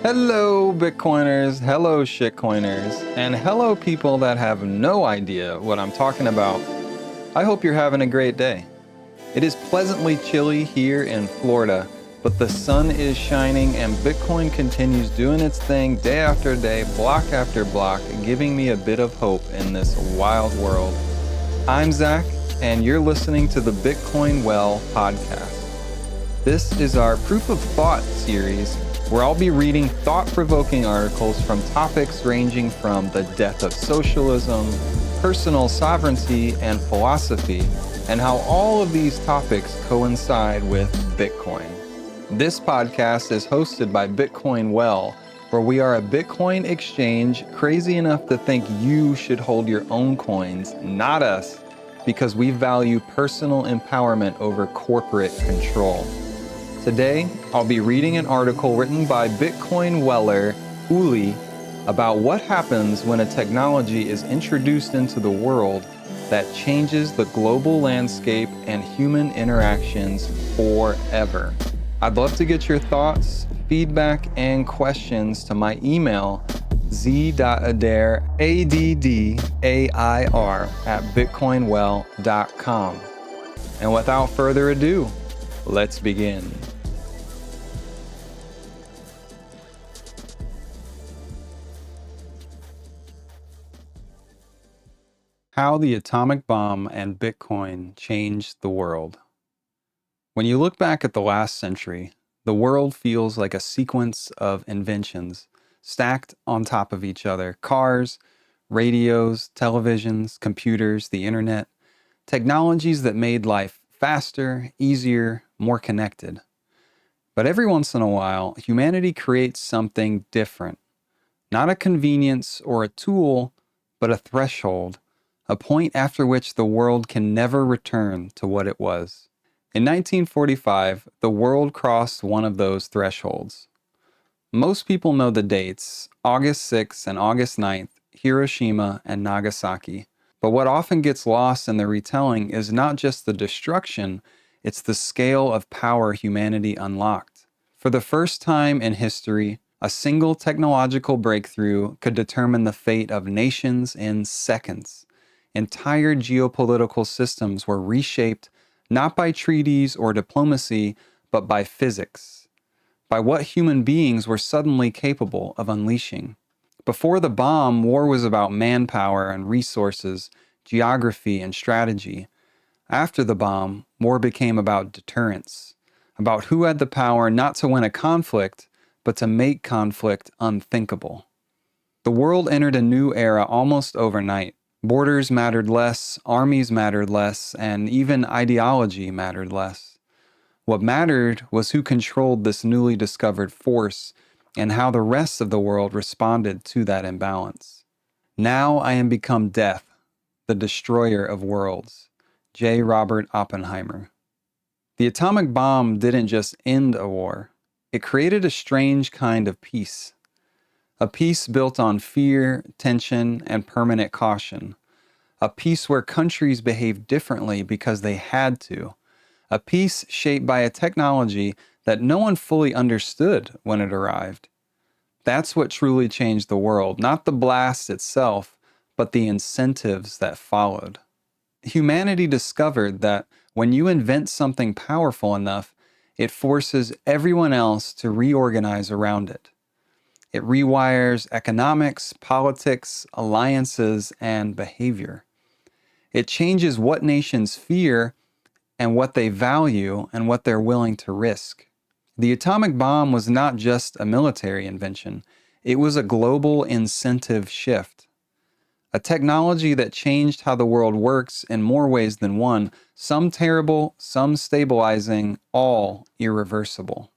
Hello, Bitcoiners, hello, shitcoiners, and hello, people that have no idea what I'm talking about. I hope you're having a great day. It is pleasantly chilly here in Florida, but the sun is shining and Bitcoin continues doing its thing day after day, block after block, giving me a bit of hope in this wild world. I'm Zach, and you're listening to the Bitcoin Well podcast. This is our Proof of Thought series, where I'll be reading thought-provoking articles from topics ranging from the death of socialism, personal sovereignty, and philosophy, and how all of these topics coincide with Bitcoin. This podcast is hosted by Bitcoin Well, where we are a Bitcoin exchange crazy enough to think you should hold your own coins, not us, because we value personal empowerment over corporate control. Today, I'll be reading an article written by Bitcoin Weller Uli about what happens when a technology is introduced into the world that changes the global landscape and human interactions forever. I'd love to get your thoughts, feedback, and questions to my email, z.adair, ADDAIR, @bitcoinwell.com. And without further ado, let's begin. How the atomic bomb and Bitcoin changed the world. When you look back at the last century, the world feels like a sequence of inventions stacked on top of each other. Cars, radios, televisions, computers, the internet, technologies that made life faster, easier, more connected. But every once in a while, humanity creates something different. Not a convenience or a tool, but a threshold. A point after which the world can never return to what it was. In 1945, the world crossed one of those thresholds. Most people know the dates, August 6th and August 9th, Hiroshima and Nagasaki. But what often gets lost in the retelling is not just the destruction, it's the scale of power humanity unlocked. For the first time in history, a single technological breakthrough could determine the fate of nations in seconds. Entire geopolitical systems were reshaped not by treaties or diplomacy, but by physics, by what human beings were suddenly capable of unleashing. Before the bomb, war was about manpower and resources, geography and strategy. After the bomb, war became about deterrence, about who had the power not to win a conflict, but to make conflict unthinkable. The world entered a new era almost overnight. Borders mattered less, armies mattered less, and even ideology mattered less. What mattered was who controlled this newly discovered force and how the rest of the world responded to that imbalance. Now I am become death, the destroyer of worlds. J. Robert Oppenheimer. The atomic bomb didn't just end a war. It created a strange kind of peace. A peace built on fear, tension, and permanent caution. A peace where countries behaved differently because they had to. A peace shaped by a technology that no one fully understood when it arrived. That's what truly changed the world, not the blast itself, but the incentives that followed. Humanity discovered that when you invent something powerful enough, it forces everyone else to reorganize around it. It rewires economics, politics, alliances, and behavior. It changes what nations fear and what they value and what they're willing to risk. The atomic bomb was not just a military invention. It was a global incentive shift. A technology that changed how the world works in more ways than one, some terrible, some stabilizing, all irreversible.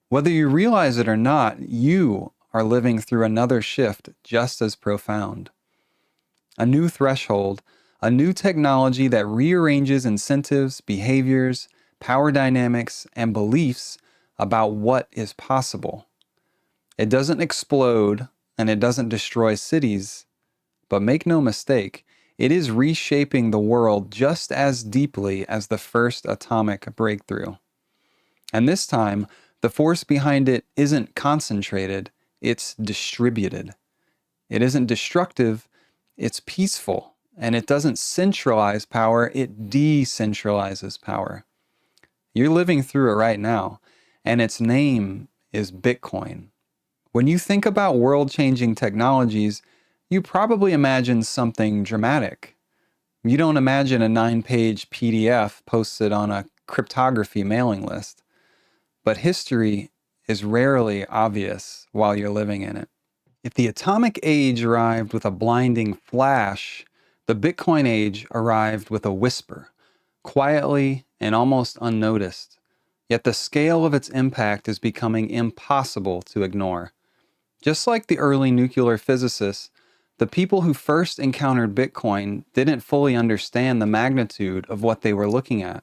Whether you realize it or not, you are living through another shift just as profound. A new threshold, a new technology that rearranges incentives, behaviors, power dynamics, and beliefs about what is possible. It doesn't explode and it doesn't destroy cities, but make no mistake, it is reshaping the world just as deeply as the first atomic breakthrough. And this time, The force behind it isn't concentrated, it's distributed. It isn't destructive, it's peaceful. And it doesn't centralize power, it decentralizes power. You're living through it right now, and its name is Bitcoin. When you think about world-changing technologies, you probably imagine something dramatic. You don't imagine a 9-page PDF posted on a cryptography mailing list. But history is rarely obvious while you're living in it. If the atomic age arrived with a blinding flash, the Bitcoin age arrived with a whisper, quietly and almost unnoticed. Yet the scale of its impact is becoming impossible to ignore. Just like the early nuclear physicists, the people who first encountered Bitcoin didn't fully understand the magnitude of what they were looking at.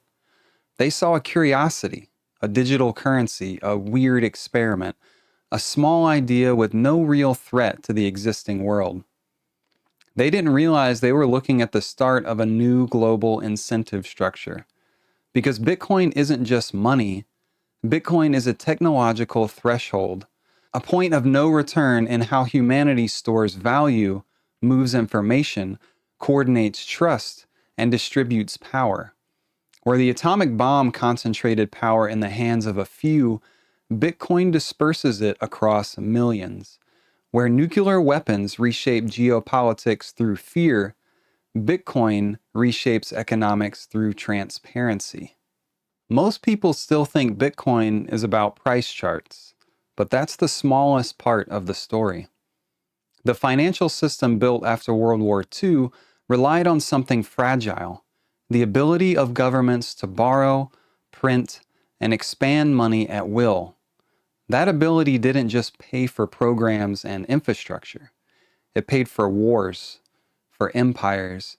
They saw a curiosity, a digital currency, a weird experiment, a small idea with no real threat to the existing world. They didn't realize they were looking at the start of a new global incentive structure. Because Bitcoin isn't just money, Bitcoin is a technological threshold, a point of no return in how humanity stores value, moves information, coordinates trust, and distributes power. Where the atomic bomb concentrated power in the hands of a few, Bitcoin disperses it across millions. Where nuclear weapons reshape geopolitics through fear, Bitcoin reshapes economics through transparency. Most people still think Bitcoin is about price charts, but that's the smallest part of the story. The financial system built after World War II relied on something fragile: the ability of governments to borrow, print, and expand money at will. That ability didn't just pay for programs and infrastructure. It paid for wars, for empires,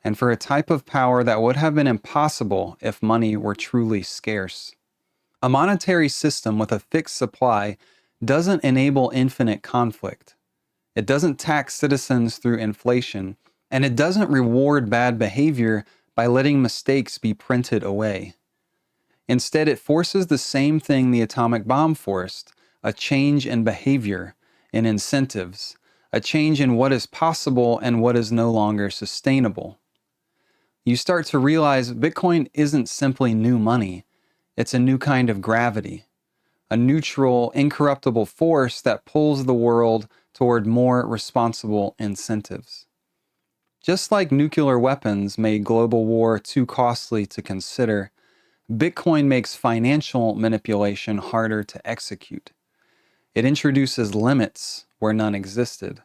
and for a type of power that would have been impossible if money were truly scarce. A monetary system with a fixed supply doesn't enable infinite conflict. It doesn't tax citizens through inflation, and it doesn't reward bad behavior by letting mistakes be printed away. Instead, it forces the same thing the atomic bomb forced: a change in behavior, in incentives, a change in what is possible and what is no longer sustainable. You start to realize Bitcoin isn't simply new money, it's a new kind of gravity, a neutral, incorruptible force that pulls the world toward more responsible incentives. Just like nuclear weapons made global war too costly to consider, Bitcoin makes financial manipulation harder to execute. It introduces limits where none existed.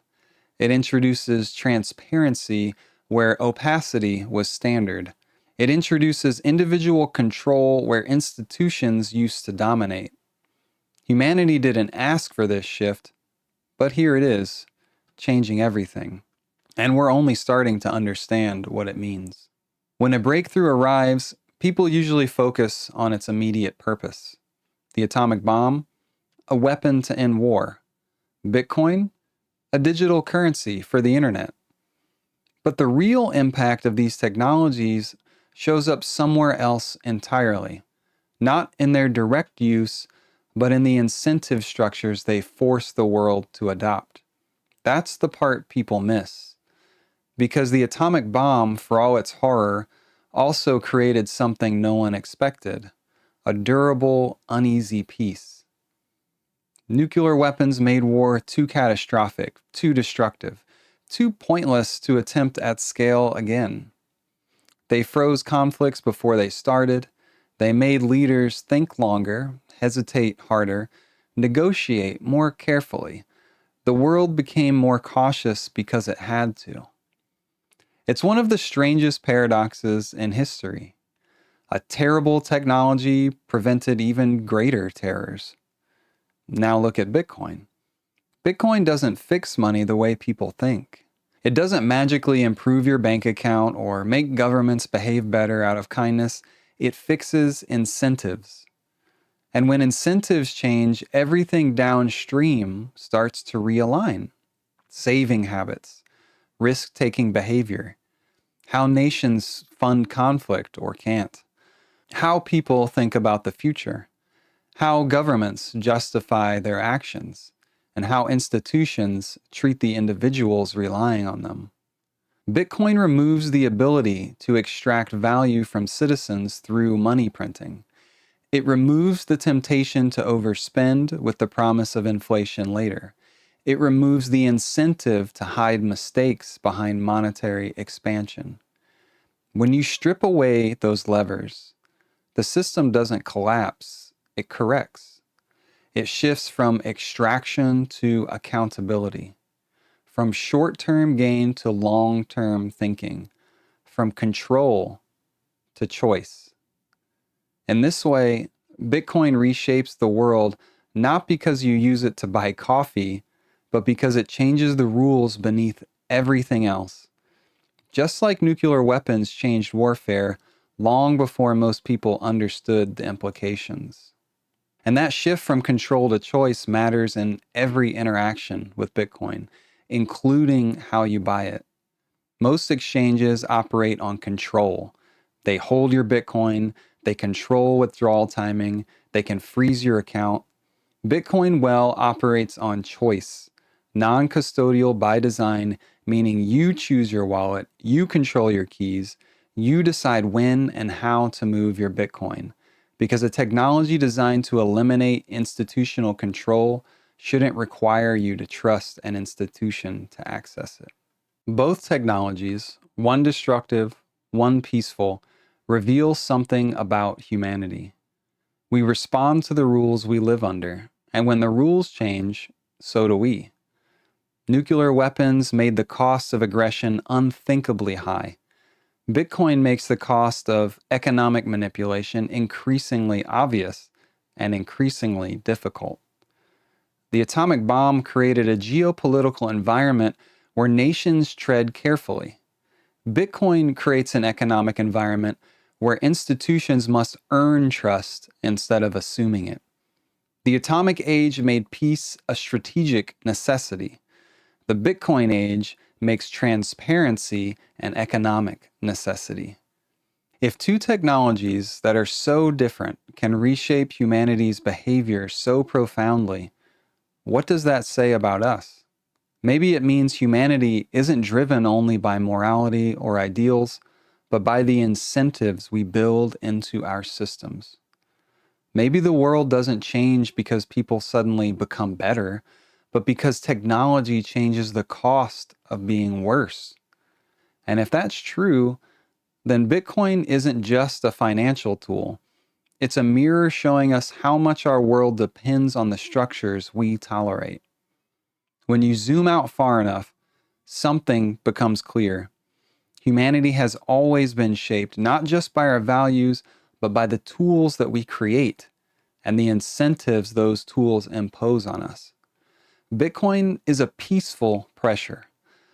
It introduces transparency where opacity was standard. It introduces individual control where institutions used to dominate. Humanity didn't ask for this shift, but here it is, changing everything. And we're only starting to understand what it means. When a breakthrough arrives, people usually focus on its immediate purpose. The atomic bomb, a weapon to end war. Bitcoin, a digital currency for the internet. But the real impact of these technologies shows up somewhere else entirely, not in their direct use, but in the incentive structures they force the world to adopt. That's the part people miss. Because the atomic bomb, for all its horror, also created something no one expected: a durable, uneasy peace. Nuclear weapons made war too catastrophic, too destructive, too pointless to attempt at scale again. They froze conflicts before they started. They made leaders think longer, hesitate harder, negotiate more carefully. The world became more cautious because it had to. It's one of the strangest paradoxes in history. A terrible technology prevented even greater terrors. Now look at Bitcoin. Bitcoin doesn't fix money the way people think. It doesn't magically improve your bank account or make governments behave better out of kindness. It fixes incentives. And when incentives change, everything downstream starts to realign. Saving habits, risk-taking behavior, how nations fund conflict or can't, how people think about the future, how governments justify their actions, and how institutions treat the individuals relying on them. Bitcoin removes the ability to extract value from citizens through money printing. It removes the temptation to overspend with the promise of inflation later. It removes the incentive to hide mistakes behind monetary expansion. When you strip away those levers, the system doesn't collapse, it corrects. It shifts from extraction to accountability, from short-term gain to long-term thinking, from control to choice. In this way, Bitcoin reshapes the world not because you use it to buy coffee, but because it changes the rules beneath everything else. Just like nuclear weapons changed warfare long before most people understood the implications. And that shift from control to choice matters in every interaction with Bitcoin, including how you buy it. Most exchanges operate on control. They hold your Bitcoin, they control withdrawal timing, they can freeze your account. Bitcoin Well operates on choice, non-custodial by design, meaning you choose your wallet, you control your keys, you decide when and how to move your Bitcoin. Because a technology designed to eliminate institutional control shouldn't require you to trust an institution to access it. Both technologies, one destructive, one peaceful, reveal something about humanity. We respond to the rules we live under, and when the rules change, so do we. Nuclear weapons made the cost of aggression unthinkably high. Bitcoin makes the cost of economic manipulation increasingly obvious and increasingly difficult. The atomic bomb created a geopolitical environment where nations tread carefully. Bitcoin creates an economic environment where institutions must earn trust instead of assuming it. The atomic age made peace a strategic necessity. The Bitcoin age makes transparency an economic necessity. If two technologies that are so different can reshape humanity's behavior so profoundly, what does that say about us? Maybe it means humanity isn't driven only by morality or ideals, but by the incentives we build into our systems. Maybe the world doesn't change because people suddenly become better, but because technology changes the cost of being worse. And if that's true, then Bitcoin isn't just a financial tool. It's a mirror showing us how much our world depends on the structures we tolerate. When you zoom out far enough, something becomes clear. Humanity has always been shaped not just by our values, but by the tools that we create and the incentives those tools impose on us. Bitcoin is a peaceful pressure,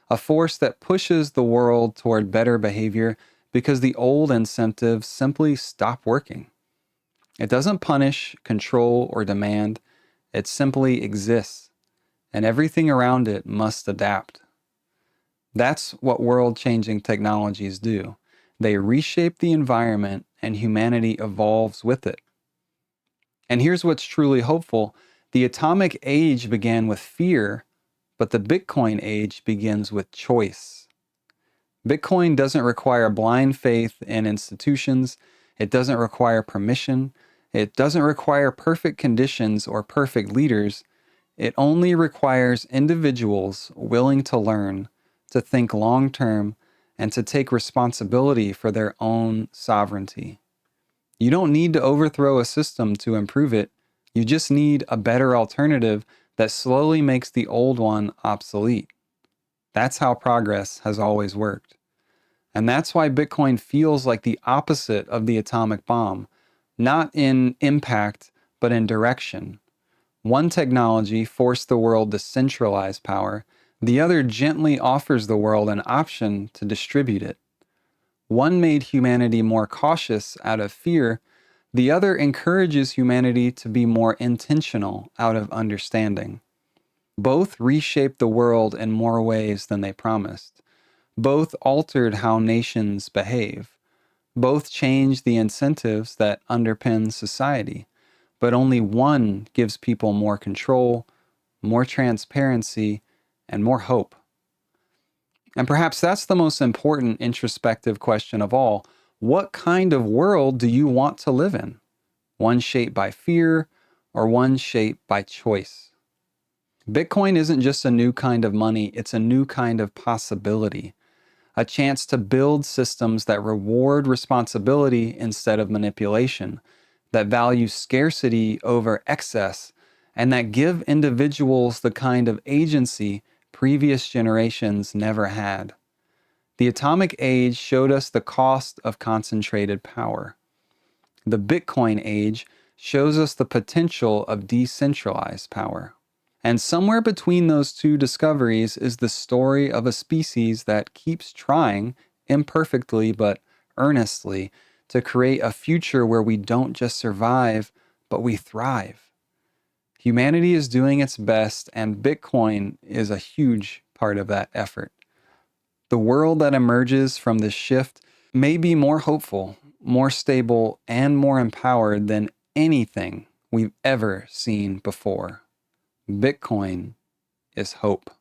a force that pushes the world toward better behavior because the old incentives simply stop working. It doesn't punish, control, or demand. It simply exists, and everything around it must adapt. That's what world-changing technologies do. They reshape the environment, and humanity evolves with it. And here's what's truly hopeful. The atomic age began with fear, but the Bitcoin age begins with choice. Bitcoin doesn't require blind faith in institutions. It doesn't require permission. It doesn't require perfect conditions or perfect leaders. It only requires individuals willing to learn, to think long-term, and to take responsibility for their own sovereignty. You don't need to overthrow a system to improve it. You just need a better alternative that slowly makes the old one obsolete. That's how progress has always worked. And that's why Bitcoin feels like the opposite of the atomic bomb, not in impact, but in direction. One technology forced the world to centralize power. The other gently offers the world an option to distribute it. One made humanity more cautious out of fear. The other encourages humanity to be more intentional out of understanding. Both reshaped the world in more ways than they promised. Both altered how nations behave. Both changed the incentives that underpin society. but only one gives people more control, more transparency, and more hope. And perhaps that's the most important introspective question of all. What kind of world do you want to live in? One shaped by fear or one shaped by choice? Bitcoin isn't just a new kind of money, it's a new kind of possibility. A chance to build systems that reward responsibility instead of manipulation, that value scarcity over excess, and that give individuals the kind of agency previous generations never had. The atomic age showed us the cost of concentrated power. The Bitcoin age shows us the potential of decentralized power. And somewhere between those two discoveries is the story of a species that keeps trying, imperfectly but earnestly, to create a future where we don't just survive, but we thrive. Humanity is doing its best, and Bitcoin is a huge part of that effort. The world that emerges from this shift may be more hopeful, more stable, and more empowered than anything we've ever seen before. Bitcoin is hope.